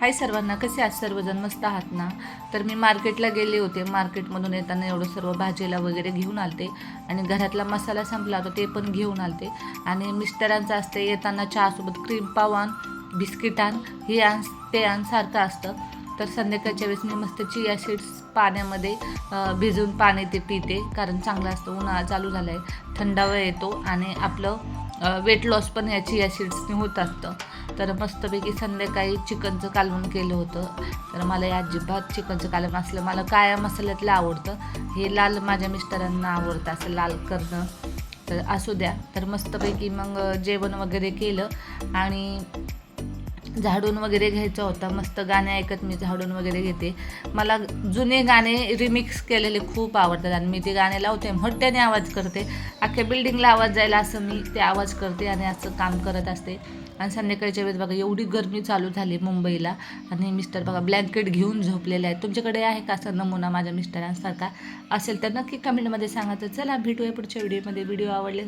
हाय सर्वांना, कसे आहात सर्वजण? मस्त आहात ना? तर मी मार्केटला गेले होते. मार्केटमधून येताना एवढं सर्व भाजीला वगैरे घेऊन आलते आणि घरातला मसाला संपला होता ते पण घेऊन आलते. आणि मिस्टरांचं असतं येताना चहासोबत क्रीम पाव आण, बिस्किट आण, हे आण ते आण सारखं असतं. तर संध्याकाळच्या वेळेस मी मस्त चिया सीड्स पाण्यामध्ये भिजवून पाणी ते पिते, कारण चांगलं असतं. उन्हाळा चालू झाला आहे, थंडावा येतो आणि आपलं वेट लॉस पण या चिया सीड्सने होत असतं. तर मस्तपैकी संध्याकाळी चिकनचं कालवण केलं होतं. तर मला या अजिबात चिकनचं कालवण असलं मला काळ्या मसाल्यातलं आवडतं. हे लाल माझ्या मिस्टरांना आवडतं असं लाल करणं, तर असू द्या. तर मस्तपैकी मग जेवण वगैरे केलं आणि झाडून वगैरे घ्यायचा होता. मस्त गाणे ऐकत मी झाडून वगैरे घेते. मला जुने गाणे रिमिक्स केलेले खूप आवडतात आणि मी ते गाणे लावते, मोठ्याने आवाज करते, अख्ख्या बिल्डिंगला आवाज जायला असं मी ते आवाज करते आणि असं काम करत असते. आणि संध्याकाळच्या वेळेस बघा एवढी गरमी चालू झाली मुंबईला आणि मिस्टर बघा ब्लँकेट घेऊन झोपलेले आहेत. तुमच्याकडे आहे का असा नमुना माझ्या मिस्टरांसारखा? असेल तर नक्की कमेंटमध्ये सांगा. तर चला भेटूया पुढच्या व्हिडिओमध्ये. व्हिडिओ आवडले